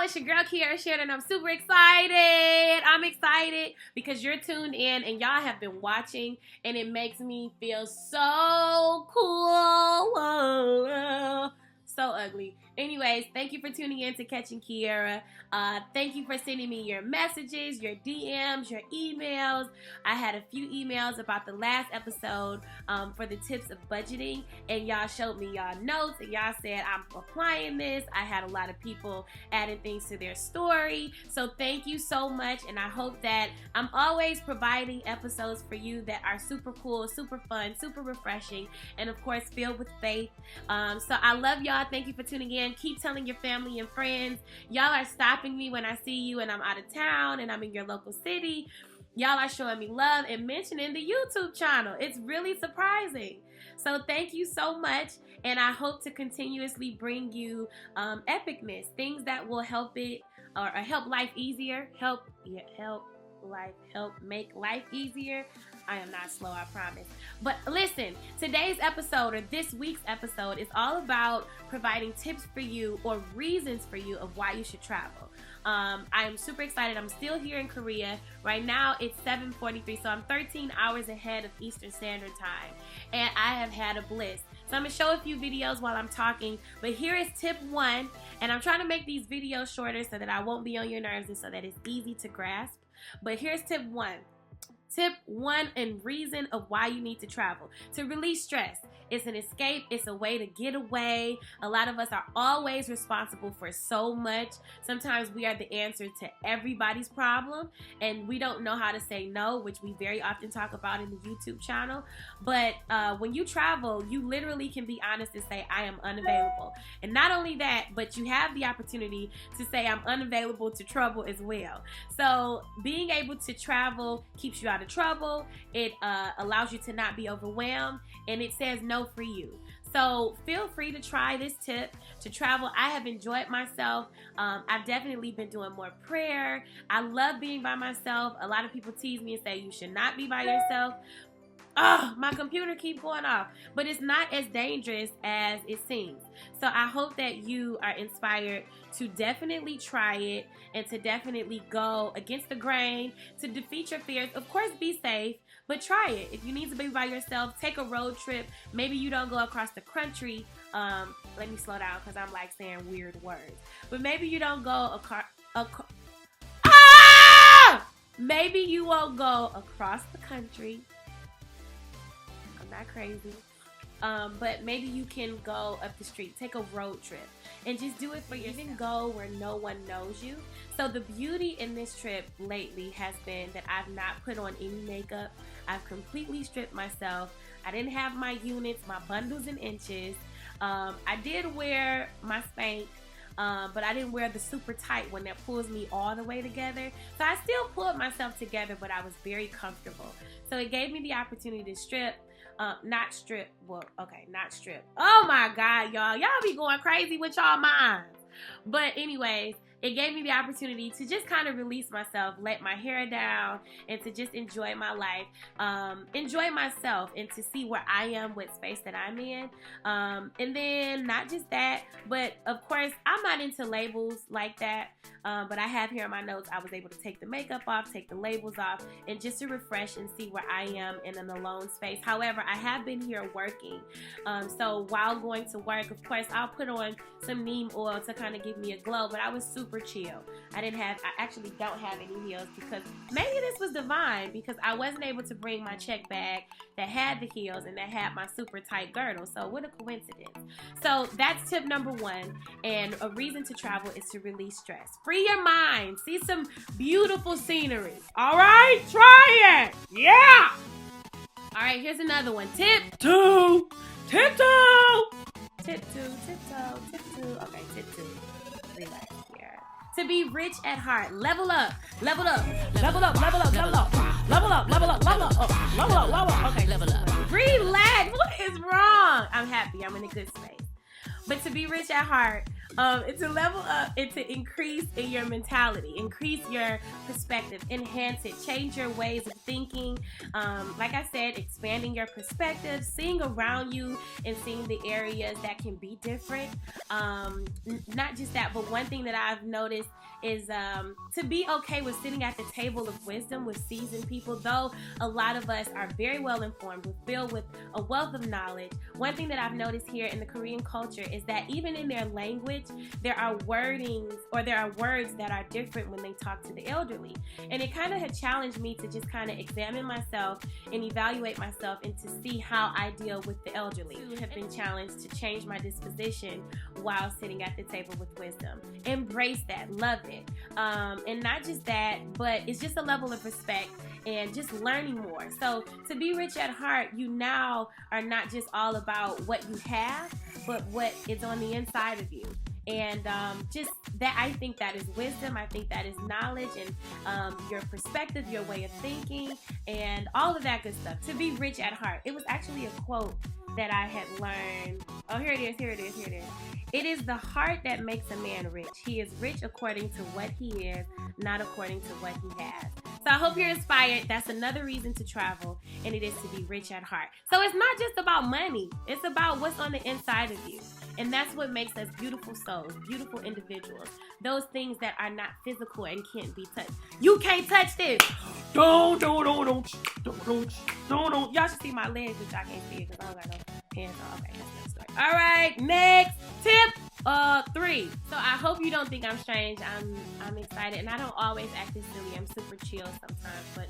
it's your girl Kierra Sheard, and I'm super excited. I'm excited because you're tuned in and y'all have been watching, and it makes me feel so cool. So ugly. Anyways, thank you for tuning in to Catching Kierra. Thank you for sending me your messages, your DMs, your emails. I had a few emails about the last episode for the tips of budgeting, and y'all showed me y'all notes, and y'all said I'm applying this. I had a lot of people adding things to their story, so thank you so much, and I hope that I'm always providing episodes for you that are super cool, super fun, super refreshing, and of course filled with faith. So I love y'all. Thank you for tuning in. Keep telling your family and friends. Y'all are stopping me when I see you and I'm out of town and I'm in your local city. Y'all are showing me love and mentioning the YouTube channel. It's really surprising. So thank you so much, and I hope to continuously bring you epicness, things that will help it or help life easier, help make life easier. I am not slow, I promise. But listen, today's episode, or this week's episode, is all about providing tips for you or reasons for you of why you should travel. I am super excited. I'm still here in Korea. Right now it's 7:43, so I'm 13 hours ahead of Eastern Standard Time, and I have had a bliss. So I'm going to show a few videos while I'm talking, but here is tip 1, and I'm trying to make these videos shorter so that I won't be on your nerves and so that it's easy to grasp. But here's tip 1. Tip 1 and reason of why you need to travel: to release stress. It's an escape. It's a way to get away. A lot of us are always responsible for so much. Sometimes we are the answer to everybody's problem, and we don't know how to say no, which we very often talk about in the YouTube channel. But when you travel, you literally can be honest and say, I am unavailable. And not only that, but you have the opportunity to say I'm unavailable to trouble as well. So being able to travel keeps you out of trouble. It allows you to not be overwhelmed, and it says no for you. So feel free to try this tip to travel. I have enjoyed myself. I've definitely been doing more prayer. I love being by myself. A lot of people tease me and say you should not be by yourself. Oh, my computer keeps going off, but it's not as dangerous as it seems. So I hope that you are inspired to definitely try it and to definitely go against the grain, to defeat your fears. Of course, be safe, but try it. If you need to be by yourself, take a road trip. Maybe you don't go across the country. Let me slow down because I'm like saying weird words. But maybe you don't go maybe you won't go across the country. Not crazy, but maybe you can go up the street, take a road trip, and just do it for yourself. Even go where no one knows you. So the beauty in this trip lately has been that I've not put on any makeup. I've completely stripped myself. I didn't have my units, my bundles and inches. I did wear my Spanx, but I didn't wear the super tight one that pulls me all the way together. So I still pulled myself together, but I was very comfortable. So it gave me the opportunity to strip. Not strip. Oh my God, y'all be going crazy with y'all minds. But anyways, it gave me the opportunity to just kind of release myself, let my hair down, and to just enjoy my life, enjoy myself, and to see where I am, what space that I'm in. And then not just that, but of course, I'm not into labels like that. But I have here in my notes, I was able to take the makeup off, take the labels off, and just to refresh and see where I am in an alone space. However, I have been here working. So while going to work, of course, I'll put on some neem oil to kind of give me a glow, but I was super chill. I actually don't have any heels because maybe this was divine, because I wasn't able to bring my check bag that had the heels and that had my super tight girdle. So what a coincidence. So that's tip number 1, and a reason to travel is to release stress. Free your mind. See some beautiful scenery. All right, try it. Yeah. All right, here's another one. Tip 2. Tip 2. Tip 2. Tiptoe. Tip 2. Okay, tip 2. Relax here. To be rich at heart. Level up. Level up. Level up. Level up. Level up. Level up. Level up. Level up. Level up. Level up. Okay, level up. Relax. What is wrong? I'm happy. I'm in a good space. But to be rich at heart, It's to level up, it's to increase in your mentality, increase your perspective, enhance it, change your ways of thinking. Like I said, expanding your perspective, seeing around you and seeing the areas that can be different. Not just that, but one thing that I've noticed is to be okay with sitting at the table of wisdom with seasoned people. Though a lot of us are very well informed, we're filled with a wealth of knowledge. One thing that I've noticed here in the Korean culture is that even in their language, there are wordings or there are words that are different when they talk to the elderly. And it kind of had challenged me to just kind of examine myself and evaluate myself and to see how I deal with the elderly. I have been challenged to change my disposition while sitting at the table with wisdom. Embrace that, love it. And not just that, but it's just a level of respect and just learning more. So to be rich at heart, you now are not just all about what you have, but what is on the inside of you. And just that, I think that is wisdom. I think that is knowledge and your perspective, your way of thinking, and all of that good stuff. To be rich at heart. It was actually a quote that I had learned. Oh, here it is. It is the heart that makes a man rich. He is rich according to what he is, not according to what he has. So I hope you're inspired. That's another reason to travel, and it is to be rich at heart. So it's not just about money. It's about what's on the inside of you. And that's what makes us beautiful souls, beautiful individuals. Those things that are not physical and can't be touched. You can't touch this. Don't. Y'all should see my legs, which I can't see because I don't got no pants on. Okay, that's another story. All right, next tip 3. So I hope you don't think I'm strange. I'm excited, and I don't always act this silly. I'm super chill sometimes, but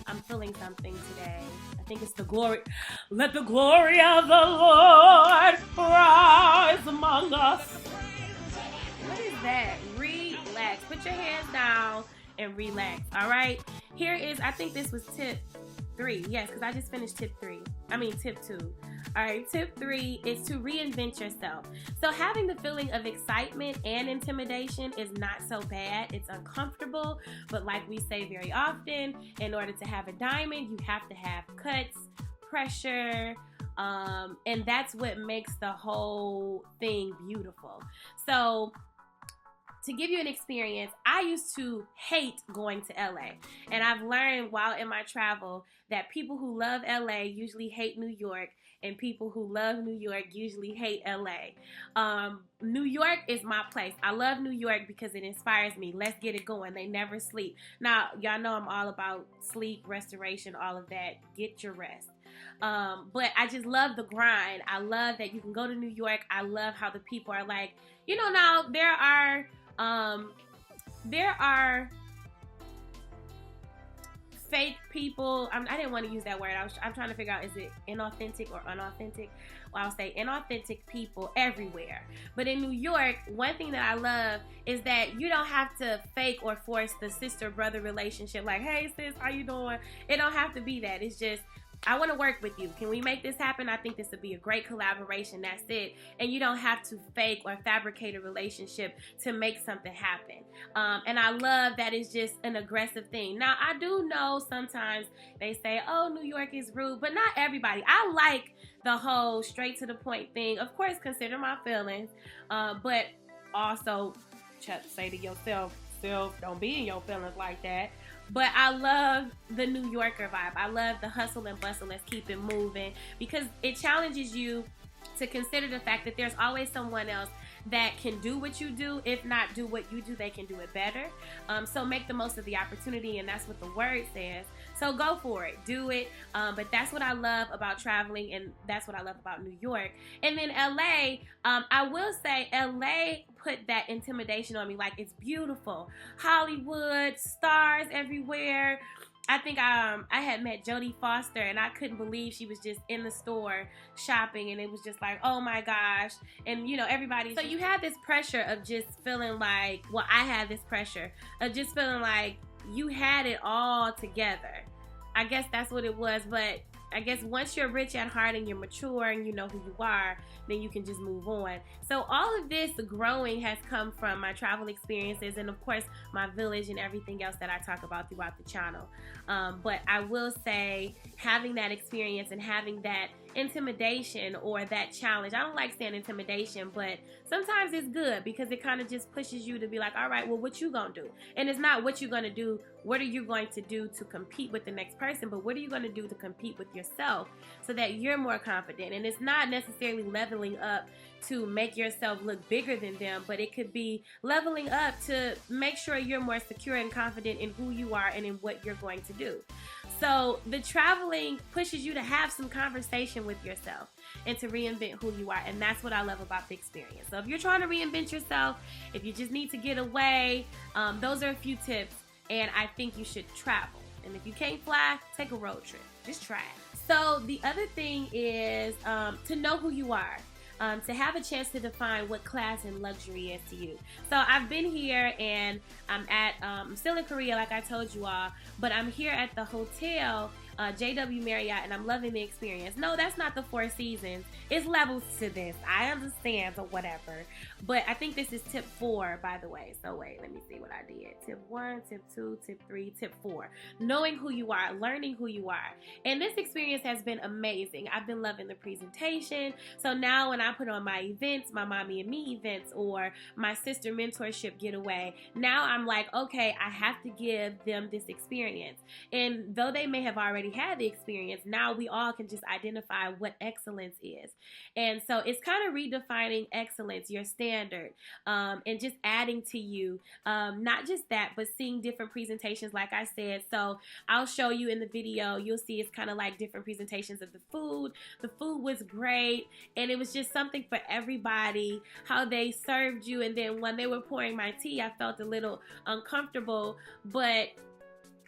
I'm feeling something today. I think it's the glory. Let the glory of the Lord rise among us. What is that? Relax. Put your hands down and relax. All right. Here is, I think this was tip 3. Yes, because I just finished tip 2. All right, tip 3 is to reinvent yourself. So having the feeling of excitement and intimidation is not so bad. It's uncomfortable, but like we say very often, in order to have a diamond, you have to have cuts, pressure, and that's what makes the whole thing beautiful. So to give you an experience, I used to hate going to LA, and I've learned while in my travel that people who love LA usually hate New York, and people who love New York usually hate LA. New York is my place. I love New York because it inspires me. Let's get it going. They never sleep. Now, y'all know I'm all about sleep, restoration, all of that. Get your rest. But I just love the grind. I love that you can go to New York. I love how the people are like, you know, now there are fake people. I didn't want to use that word. I'm trying to figure out, is it inauthentic or unauthentic? Well, I'll say inauthentic people everywhere. But in New York, one thing that I love is that you don't have to fake or force the sister-brother relationship. Like, hey sis, how you doing? It don't have to be that. It's just, I want to work with you. Can we make this happen? I think this would be a great collaboration. That's it. And you don't have to fake or fabricate a relationship to make something happen. And I love that it's just an aggressive thing. Now, I do know sometimes they say, oh, New York is rude, but not everybody. I like the whole straight to the point thing. Of course, consider my feelings, but also say to yourself, don't be in your feelings like that. But I love the New Yorker vibe. I love the hustle and bustle. Let's keep it moving, because it challenges you to consider the fact that there's always someone else that can do what you do. If not do what you do, they can do it better. So make the most of the opportunity, and that's what the word says. So go for it, do it. But that's what I love about traveling, and that's what I love about New York. And then LA, I will say LA put that intimidation on me. Like, it's beautiful. Hollywood, stars everywhere. I think I had met Jodie Foster, and I couldn't believe she was just in the store shopping, and it was just like, oh my gosh. And you know, everybody, so you had this pressure of just feeling like, well, I had this pressure of just feeling like you had it all together. I guess that's what it was. But I guess once you're rich at heart and you're mature and you know who you are, then you can just move on. So all of this growing has come from my travel experiences, and of course my village and everything else that I talk about throughout the channel. But I will say, having that experience and having that intimidation or that challenge. I don't like saying intimidation, but sometimes it's good because it kind of just pushes you to be like, all right, well, what you gonna do? And it's not what you're gonna do, what are you going to do to compete with the next person, but what are you gonna do to compete with yourself so that you're more confident? And it's not necessarily leveling up to make yourself look bigger than them, but it could be leveling up to make sure you're more secure and confident in who you are and in what you're going to do. So the traveling pushes you to have some conversation with yourself and to reinvent who you are. And that's what I love about the experience. So if you're trying to reinvent yourself, if you just need to get away, those are a few tips. And I think you should travel. And if you can't fly, take a road trip. Just try it. So the other thing is to know who you are. To have a chance to define what class and luxury is to you. So I've been here and I'm still in Korea like I told you all, but I'm here at the hotel, JW Marriott, and I'm loving the experience. No, that's not the Four Seasons. It's levels to this. I understand or whatever, but I think this is tip 4, by the way. So wait, let me see what I did. Tip 1, tip 2, tip 3, tip 4. Knowing who you are, learning who you are. And this experience has been amazing. I've been loving the presentation. So now when I put on my events, my Mommy and Me events, or my sister mentorship getaway, now I'm like, okay, I have to give them this experience. And though they may have already had the experience, now we all can just identify what excellence is. And so it's kind of redefining excellence, your standard, and just adding to you, not just that, but seeing different presentations, like I said. So I'll show you in the video, you'll see it's kind of like different presentations of the food. The food was great, and it was just something for everybody, how they served you. And then when they were pouring my tea, I felt a little uncomfortable, but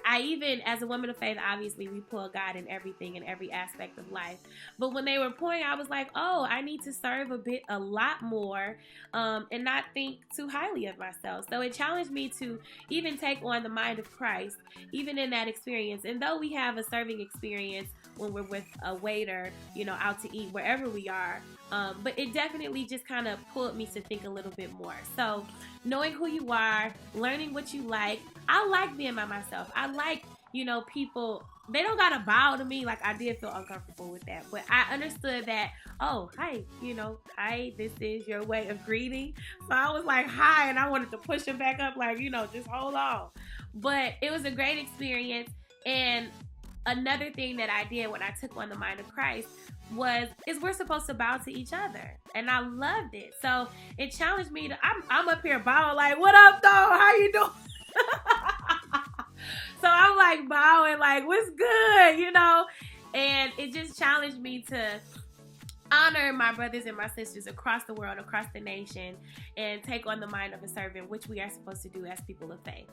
I even, as a woman of faith, obviously we pull God in everything, in every aspect of life. But when they were pouring, I was like, oh, I need to serve a lot more, and not think too highly of myself. So it challenged me to even take on the mind of Christ, even in that experience. And though we have a serving experience when we're with a waiter, you know, out to eat, wherever we are, but it definitely just kind of pulled me to think a little bit more. So knowing who you are, learning what you like. I like being by myself. I like, you know, people, they don't gotta bow to me. Like, I did feel uncomfortable with that, but I understood that, oh, hi, you know, hi, this is your way of greeting. So I was like, hi, and I wanted to push him back up, like, you know, just hold on. But it was a great experience. And another thing that I did when I took on the mind of Christ is we're supposed to bow to each other, and I loved it. So it challenged me to, I'm up here bowing like, what up though, how you doing? So I'm like bowing like, what's good, you know? And it just challenged me to honor my brothers and my sisters across the world, across the nation, and take on the mind of a servant, which we are supposed to do as people of faith.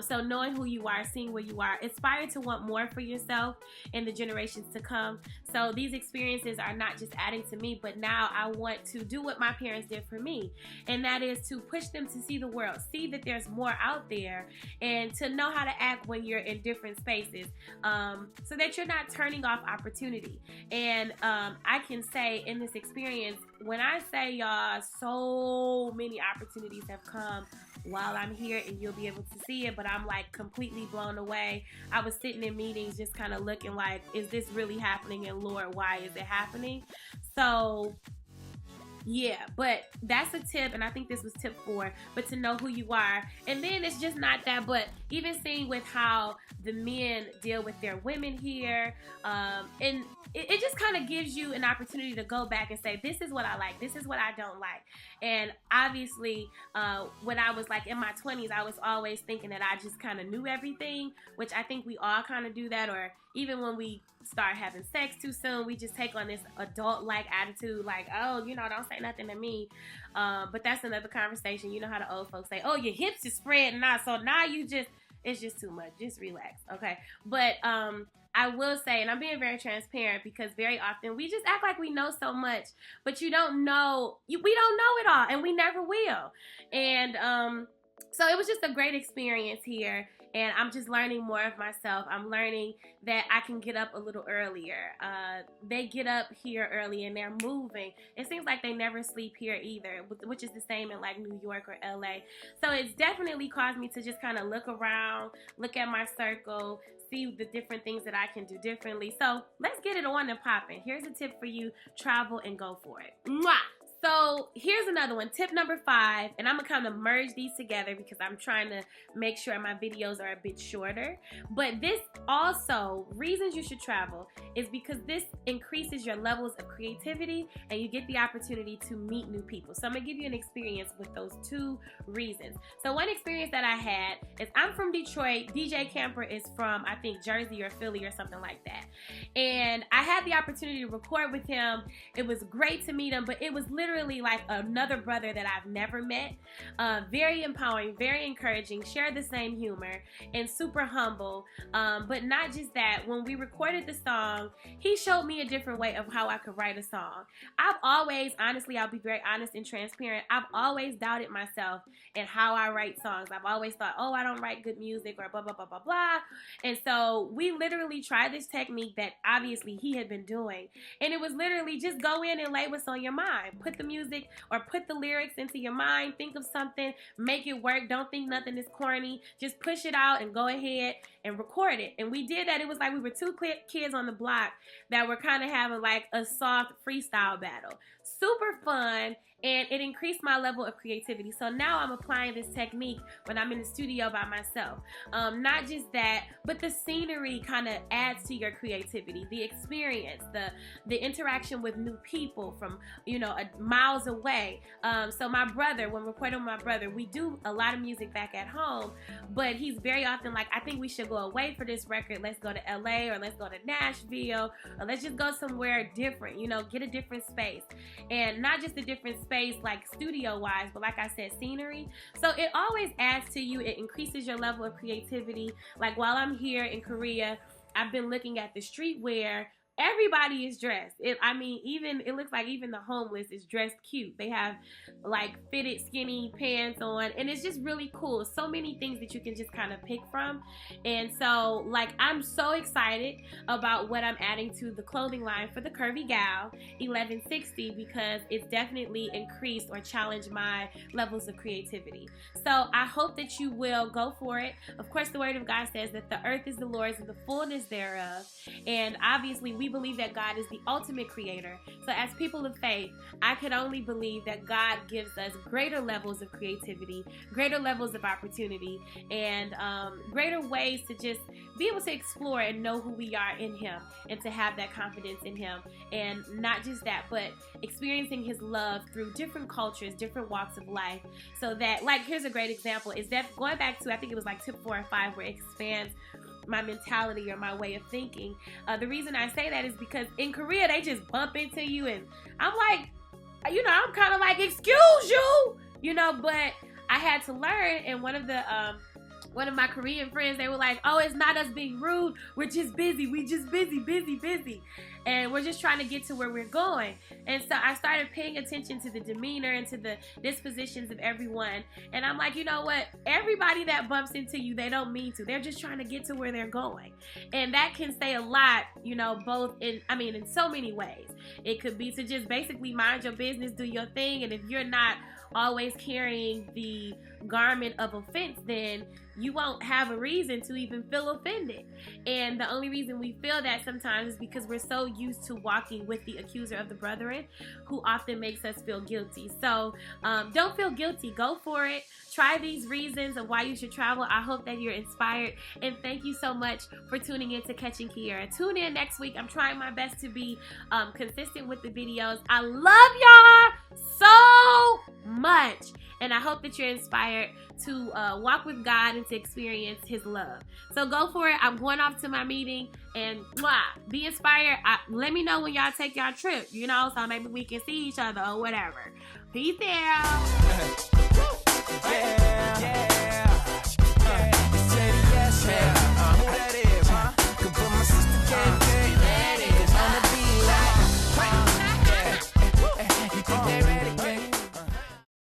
So knowing who you are, seeing where you are, inspired to want more for yourself in the generations to come. So these experiences are not just adding to me, but now I want to do what my parents did for me, and that is to push them to see the world, see that there's more out there, and to know how to act when you're in different spaces, so that you're not turning off opportunity. And I can say in this experience, when I say, y'all, so many opportunities have come while I'm here, and you'll be able to see it, but I'm like completely blown away. I was sitting in meetings just kind of looking like, is this really happening? And Lord, why is it happening? So yeah, but that's a tip, and I think this was tip 4, but to know who you are. And then it's just not that, but even seeing with how the men deal with their women here, and it just kind of gives you an opportunity to go back and say, this is what I like, this is what I don't like. And obviously, when I was like in my 20s, I was always thinking that I just kind of knew everything, which I think we all kind of do that, or even when we start having sex too soon, we just take on this adult-like attitude, like, oh, you know, don't say nothing to me. But that's another conversation. You know how the old folks say, oh, your hips is spreading out, so now it's just too much. Just relax, okay? But I will say, and I'm being very transparent, because very often we just act like we know so much, but you don't know, we don't know it all, and we never will. And so it was just a great experience here. and I'm just learning more of myself. I'm learning that I can get up a little earlier. They get up here early and they're moving. It seems like they never sleep here either, which is the same in like New York or LA. So it's definitely caused me to just kind of look around, look at my circle, see the different things that I can do differently. So let's get it on and popping. Here's a tip for you: travel and go for it. Mwah! So here's another one, tip number 5, and I'm gonna kind of merge these together because I'm trying to make sure my videos are a bit shorter. But this also, reasons you should travel is because this increases your levels of creativity and you get the opportunity to meet new people. So I'm gonna give you an experience with those 2 reasons. So one experience that I had is, I'm from Detroit. DJ Camper is from, I think, Jersey or Philly or something like that. And I had the opportunity to record with him. It was great to meet him, but it was literally like another brother that I've never met. Very empowering, very encouraging, shared the same humor, and super humble. But not just that, when we recorded the song, he showed me a different way of how I could write a song. I've always, honestly, I'll be very honest and transparent, I've always doubted myself and how I write songs. I've always thought, oh, I don't write good music, or blah, blah, blah, blah, blah. And so we literally tried this technique that obviously he had been doing. And it was literally just go in and lay what's on your mind. Put the music or put the lyrics into your mind. Think of something, make it work. Don't think nothing is corny. Just push it out and go ahead and record it. And we did that. It was like we were 2 kids on the block that were kind of having like a soft freestyle battle. Super fun. And it increased my level of creativity. So now I'm applying this technique when I'm in the studio by myself. Not just that, but the scenery kind of adds to your creativity. The experience, the interaction with new people from, you know, miles away. So my brother, when recording with my brother, we do a lot of music back at home, but he's very often like, I think we should go away for this record. Let's go to LA, or let's go to Nashville, or let's just go somewhere different, you know, get a different space. And not just a different space like studio wise, but like I said, scenery. So it always adds to you. It increases your level of creativity. Like while I'm here in Korea, I've been looking at the streetwear. Everybody is dressed. I mean, it looks like even the homeless is dressed cute. They have like fitted skinny pants on, and it's just really cool. So many things that you can just kind of pick from. And so like, I'm so excited about what I'm adding to the clothing line for the Curvy Gal 1160, because it's definitely increased or challenged my levels of creativity. So I hope that you will go for it. Of course, the word of God says that the earth is the Lord's and the fullness thereof. And obviously we believe that God is the ultimate creator. So as people of faith, I could only believe that God gives us greater levels of creativity, greater levels of opportunity, and greater ways to just be able to explore and know who we are in Him, and to have that confidence in Him. And not just that, but experiencing His love through different cultures, different walks of life. So that, like, here's a great example, is that going back to, I think it was like tip 4 or 5, where it expands my mentality or my way of thinking. The reason I say that is because in Korea, they just bump into you, and I'm like, you know, I'm kind of like, excuse you, you know, but I had to learn. And one of my Korean friends, they were like, oh, it's not us being rude, we're just busy, we just busy, and we're just trying to get to where we're going. And so I started paying attention to the demeanor and to the dispositions of everyone, and I'm like, you know what, everybody that bumps into you, they don't mean to, they're just trying to get to where they're going. And that can say a lot, you know, both in so many ways. It could be to just basically mind your business, do your thing, and if you're not always carrying the garment of offense, then you won't have a reason to even feel offended. And the only reason we feel that sometimes is because we're so used to walking with the accuser of the brethren, who often makes us feel guilty. So don't feel guilty. Go for it. Try these reasons of why you should travel. I hope that you're inspired, and thank you so much for tuning in to Catching Kierra. Tune in next week. I'm trying my best to be consistent with the videos. I love y'all so much, and I hope that you're inspired to walk with God and to experience His love. So go for it. I'm going off to my meeting, and be inspired. Let me know when y'all take y'all trip, you know, so maybe we can see each other or whatever. Peace out.